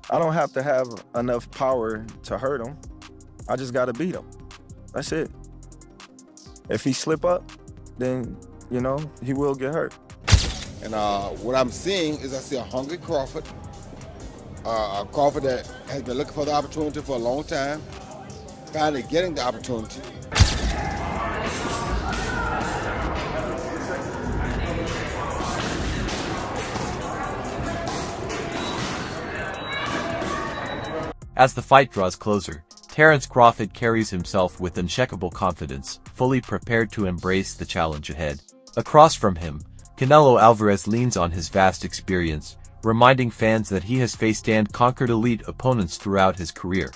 I don't have to have enough power to hurt him. I just got to beat him. That's it. If he slip up, then, he will get hurt. And what I'm seeing is I see a hungry Crawford, a Crawford that has been looking for the opportunity for a long time, finally getting the opportunity. As the fight draws closer, Terence Crawford carries himself with unshakable confidence, fully prepared to embrace the challenge ahead. Across from him, Canelo Álvarez leans on his vast experience, reminding fans that he has faced and conquered elite opponents throughout his career.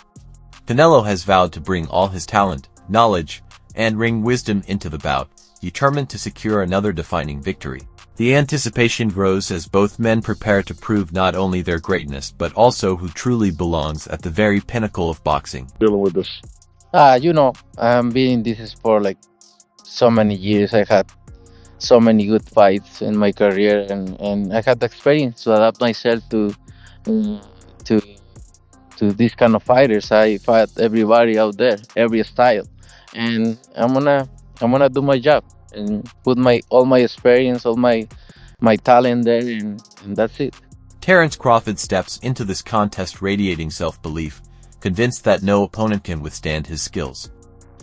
Canelo has vowed to bring all his talent, knowledge, and ring wisdom into the bout, determined to secure another defining victory. The anticipation grows as both men prepare to prove not only their greatness but also who truly belongs at the very pinnacle of boxing. Dealing with this? I'm been in this sport like so many years. I had so many good fights in my career, and I had the experience to adapt myself to these kind of fighters. I fight everybody out there, every style, and I'm gonna do my job and put all my experience, all my talent there, and that's it. Terence Crawford steps into this contest radiating self-belief, convinced that no opponent can withstand his skills.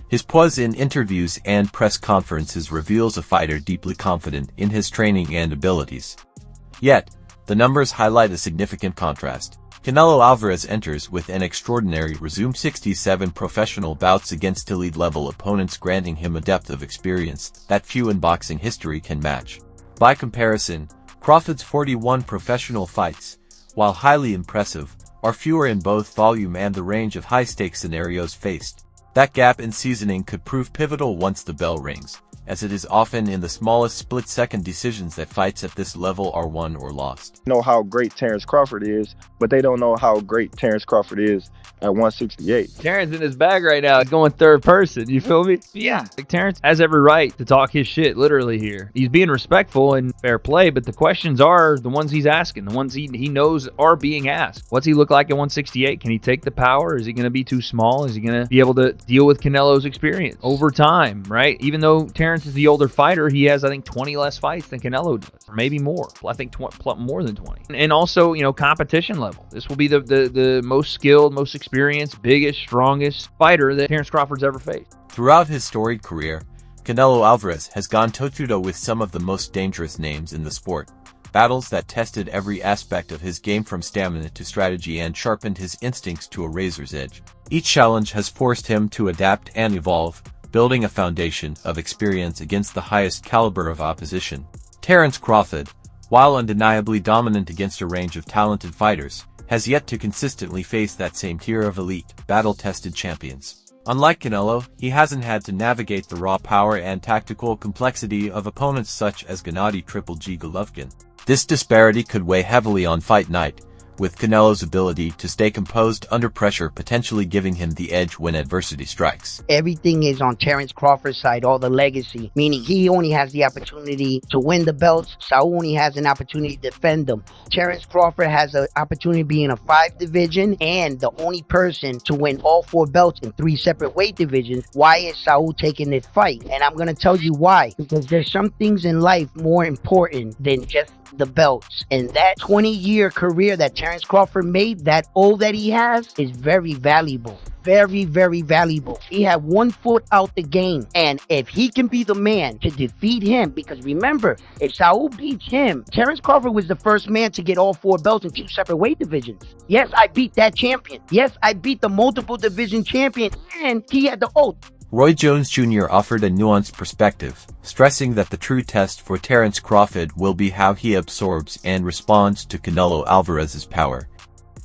His poise in interviews and press conferences reveals a fighter deeply confident in his training and abilities. Yet, the numbers highlight a significant contrast. Canelo Álvarez enters with an extraordinary resumed 67 professional bouts against elite-level opponents, granting him a depth of experience that few in boxing history can match. By comparison, Crawford's 41 professional fights, while highly impressive, are fewer in both volume and the range of high-stakes scenarios faced. That gap in seasoning could prove pivotal once the bell rings, as it is often in the smallest split-second decisions that fights at this level are won or lost. Know how great Terence Crawford is, but they don't know how great Terence Crawford is at 168. Terence in his bag right now. He's going third person. You feel me? Yeah. Like, Terence has every right to talk his shit, literally, here. He's being respectful and fair play, but the questions are the ones he's asking, the ones he knows are being asked. What's he look like at 168? Can he take the power? Is he going to be too small? Is he going to be able to deal with Canelo's experience over time, right? Even though Terence is the older fighter, he has, I think, 20 less fights than Canelo does, or maybe more. I think more than 20. And also, competition level. This will be the most skilled, most experienced, biggest, strongest fighter that Terence Crawford's ever faced. Throughout his storied career, Canelo Álvarez has gone toe-to-toe with some of the most dangerous names in the sport. Battles that tested every aspect of his game from stamina to strategy and sharpened his instincts to a razor's edge. Each challenge has forced him to adapt and evolve, building a foundation of experience against the highest caliber of opposition. Terence Crawford, while undeniably dominant against a range of talented fighters, has yet to consistently face that same tier of elite, battle-tested champions. Unlike Canelo, he hasn't had to navigate the raw power and tactical complexity of opponents such as Gennady Triple G Golovkin. This disparity could weigh heavily on fight night, with Canelo's ability to stay composed under pressure potentially giving him the edge when adversity strikes. Everything is on Terence Crawford's side, all the legacy, meaning he only has the opportunity to win the belts. Saul only has an opportunity to defend them. Terence Crawford has an opportunity to be in a 5 division and the only person to win all 4 belts in 3 separate weight divisions. Why is Saul taking this fight? And I'm going to tell you why. Because there's some things in life more important than just the belts, and that 20-year career that Terence Crawford made, that all that he has, is very valuable. Very, very valuable. He had 1 foot out the game, and if he can be the man to defeat him, because remember, if Saul beats him, Terence Crawford was the first man to get all 4 belts in 2 separate weight divisions. Yes, I beat that champion. Yes, I beat the multiple division champion, and he had the oath. Roy Jones Jr. offered a nuanced perspective, stressing that the true test for Terence Crawford will be how he absorbs and responds to Canelo Álvarez's power.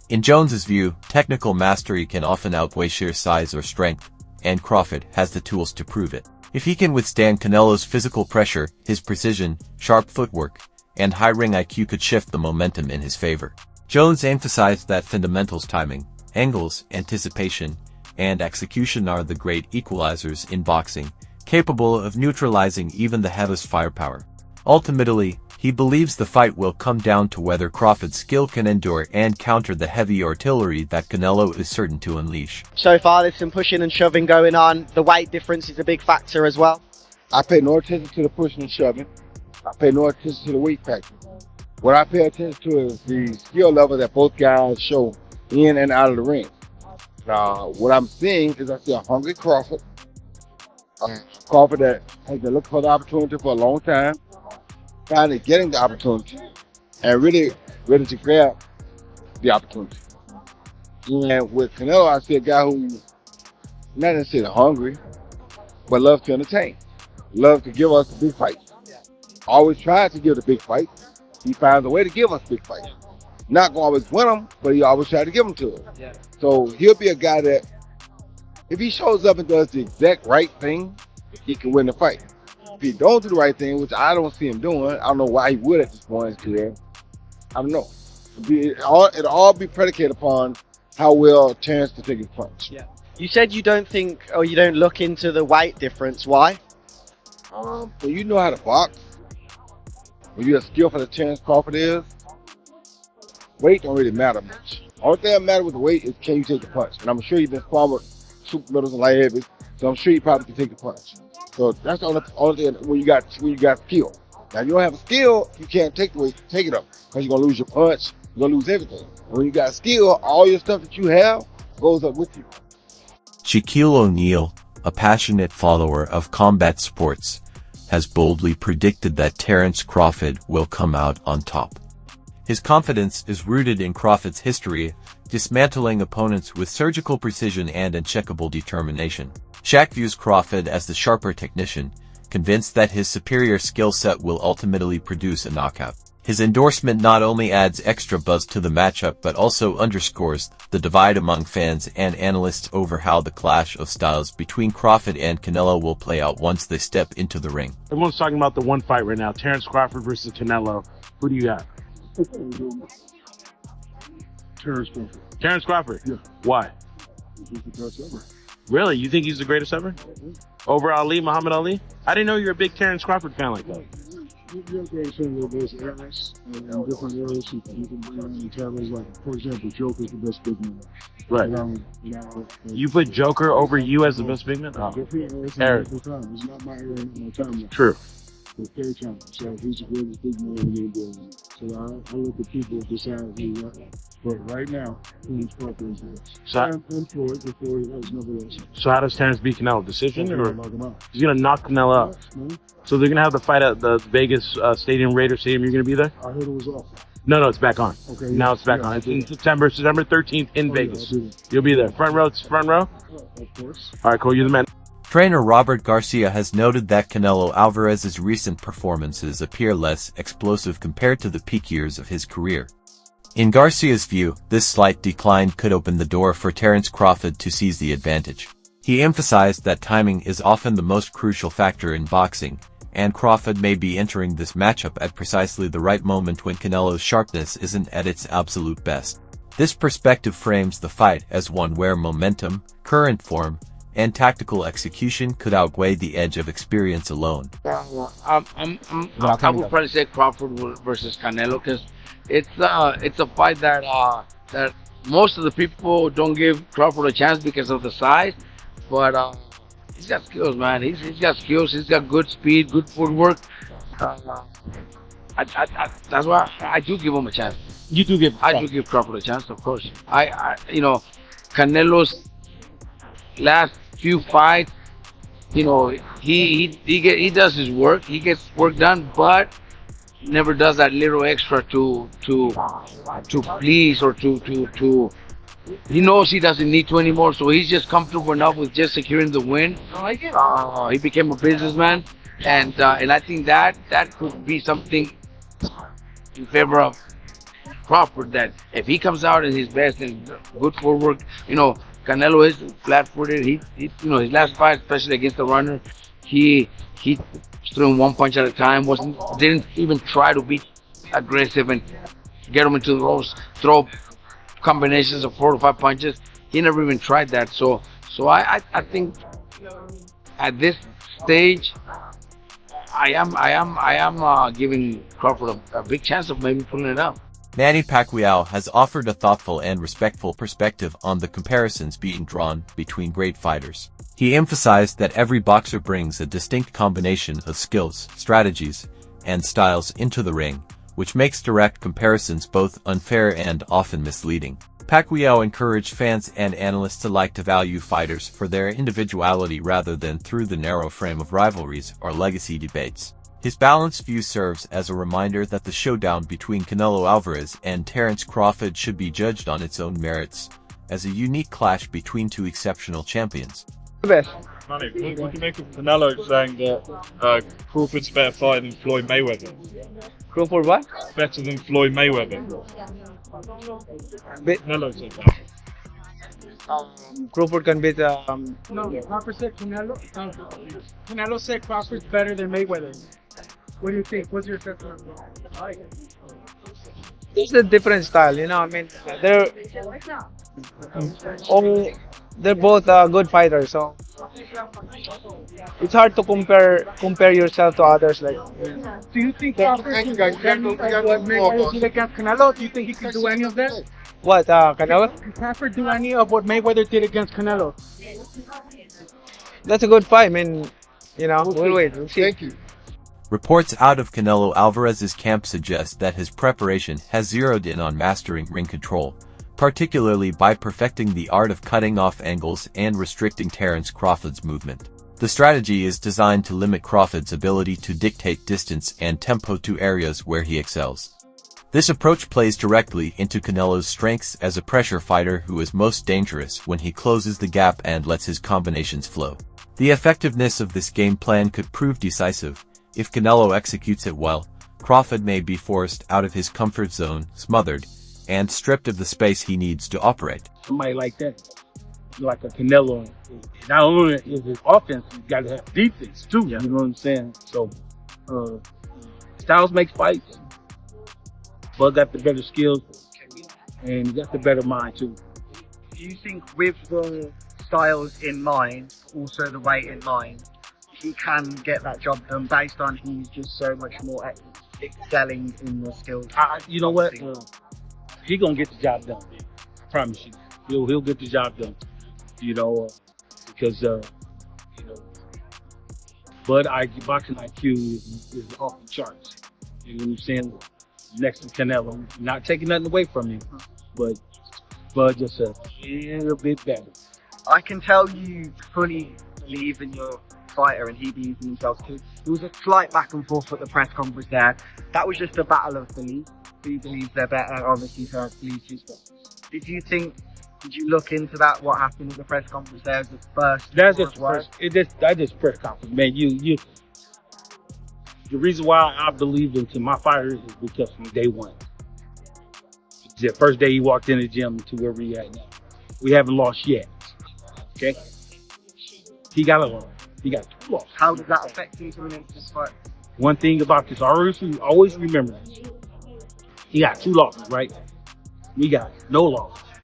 In Jones's view, technical mastery can often outweigh sheer size or strength, and Crawford has the tools to prove it. If he can withstand Canelo's physical pressure, his precision, sharp footwork, and high ring IQ could shift the momentum in his favor. Jones emphasized that fundamentals, timing, angles, anticipation, and execution are the great equalizers in boxing, capable of neutralizing even the heaviest firepower. Ultimately, He believes the fight will come down to whether Crawford's skill can endure and counter the heavy artillery that Canelo is certain to unleash. So far, there's some pushing and shoving going on. The weight difference is a big factor as well. I pay no attention to the pushing and shoving. I pay no attention to the weight factor. What I pay attention to is the skill level that both guys show in and out of the ring. Now, what I'm seeing is I see a hungry Crawford. Crawford that has been looking for the opportunity for a long time, finally getting the opportunity, and really ready to grab the opportunity. And with Canelo, I see a guy who not necessarily hungry, but loves to entertain, loves to give us the big fights. Always tries to give the big fight. He finds a way to give us big fights. Not gonna always win them, but he always tries to give them to us. Yeah. So he'll be a guy that, if he shows up and does the exact right thing, he can win the fight. If he don't do the right thing, which I don't see him doing, I don't know why he would at this point in his career. I don't know. It'll all be predicated upon how well Terence can take his punch. Yeah. You said you don't think, or you don't look into the weight difference. Why? When you know how to box, when you're as skillful as Terence Crawford is, weight don't really matter much. Only thing that matters with the weight is can you take the punch. And I'm sure you've been sparring with super middles and light heavies, so I'm sure you probably can take the punch. So that's the only thing when you got skill. Now if you don't have a skill, you can't take it up because you're gonna lose your punch, you're gonna lose everything. When you got skill, all your stuff that you have goes up with you. Shaquille O'Neal, a passionate follower of combat sports, has boldly predicted that Terence Crawford will come out on top. His confidence is rooted in Crawford's history, dismantling opponents with surgical precision and unshakable determination. Shaq views Crawford as the sharper technician, convinced that his superior skill set will ultimately produce a knockout. His endorsement not only adds extra buzz to the matchup but also underscores the divide among fans and analysts over how the clash of styles between Crawford and Canelo will play out once they step into the ring. Everyone's talking about the one fight right now, Terence Crawford versus Canelo. Who do you got? Terence Crawford. Terence Crawford? Yeah. Why? He's the best ever. Really? You think he's the greatest ever? Over Ali, Muhammad Ali? I didn't know you were a big Terence Crawford fan like that. You have to understand that there's eras and different eras you can bring on the cameras. Like, for example, Joker's the best big man. Right. You put Joker over you as the best big man? Oh. Different eras Eric. and different times. It's not my era, not my time. True. It's their time. So he's the greatest big man in the game. So I let the people decide who that. But right now, Terence Crawford is there. So, And Floyd before he was nobody else. so how does Terence beat Canelo? Decision? Or Knock him out. he's going to knock Canelo out? Man, So they're going to have the fight at the Vegas Stadium, Raider Stadium. You're going to be there? I heard it was off. No, it's back on. Okay. Now it's back yeah, on. It's I in did. September 13th in Oh, Vegas. Yeah, I did it. You'll be there. Front row? Front row? Of course. All right, cool. You're the man. Trainer Robert Garcia has noted that Canelo Álvarez's recent performances appear less explosive compared to the peak years of his career. In Garcia's view, this slight decline could open the door for Terence Crawford to seize the advantage. He emphasized that timing is often the most crucial factor in boxing, and Crawford may be entering this matchup at precisely the right moment when Canelo's sharpness isn't at its absolute best. This perspective frames the fight as one where momentum, current form, and tactical execution could outweigh the edge of experience alone. I would probably say Crawford versus Canelo because it's a fight that that most of the people don't give Crawford a chance because of the size, but he's got skills, man. He's got skills. He's got good speed, good footwork. That's why I do give him a chance. You do give. I do give Crawford a chance, of course. Canelo's last few fights, he does his work. He gets work done, but never does that little extra to please or to. He knows he doesn't need to anymore, so he's just comfortable enough with just securing the win. He became a businessman, and I think that could be something in favor of Crawford. That if he comes out in his best and good footwork, Canelo is flat-footed. He his last fight, especially against the runner, he was throwing one punch at a time. Didn't even try to be aggressive and get him into the ropes, throw combinations of 4 to 5 punches. He never even tried that. So I think at this stage, I am giving Crawford a big chance of maybe pulling it out. Manny Pacquiao has offered a thoughtful and respectful perspective on the comparisons being drawn between great fighters. He emphasized that every boxer brings a distinct combination of skills, strategies, and styles into the ring, which makes direct comparisons both unfair and often misleading. Pacquiao encouraged fans and analysts alike to value fighters for their individuality rather than through the narrow frame of rivalries or legacy debates. His balanced view serves as a reminder that the showdown between Canelo Álvarez and Terence Crawford should be judged on its own merits, as a unique clash between two exceptional champions. Manny, what do you make of Canelo saying that Crawford's a better fighter than Floyd Mayweather? Crawford what? Better than Floyd Mayweather. Canelo said that. Crawford can beat. No, Crawford said Canelo. Canelo said Crawford's better than Mayweather. What do you think? What's your assessment? It's a different style, you know. I mean, they're both good fighters, so it's hard to compare yourself to others. Like, do you think Crawford can do any of what Mayweather did against Canelo? Do you think he can do any of that? what, Canelo? Can Crawford do any of what Mayweather did against Canelo? That's a good fight. I mean, you know, we'll wait. We'll see. Thank you. Reports out of Canelo Álvarez's camp suggest that his preparation has zeroed in on mastering ring control, particularly by perfecting the art of cutting off angles and restricting Terence Crawford's movement. The strategy is designed to limit Crawford's ability to dictate distance and tempo to areas where he excels. This approach plays directly into Canelo's strengths as a pressure fighter who is most dangerous when he closes the gap and lets his combinations flow. The effectiveness of this game plan could prove decisive. If Canelo executes it well, Crawford may be forced out of his comfort zone, smothered, and stripped of the space he needs to operate. Somebody like that, like a Canelo, not only is his offense, he's got to have defense too. You know what I'm saying? So, styles make fights. Bud got the better skills, and he got the better mind too. Do you think with the styles in mind, also the weight in mind, he can get that job done based on he's just so much more excelling in the skills? You know what? He gonna get the job done. I promise you. He'll get the job done. You know, because you know, Bud boxing IQ is off the charts. You know what I'm saying? Next to Canelo, not taking nothing away from him, but Bud just a little bit better. I can tell you fully believe in your fighter and he believes in himself too. There was a slight back and forth at the press conference there. That was just a battle of belief. Who believes they're better? Obviously, Terence believes he's better. Did you look into that? What happened at the press conference there? The first. That's just first. That's just press conference, man. You. The reason why I believed into my fighters is because from day one. The first day he walked in the gym to where we at now. We haven't lost yet. Okay? He got a loss. He got 2 losses. How did that affect him coming into this fight? One thing about this, always remember this. He got 2 losses, right? We got no losses.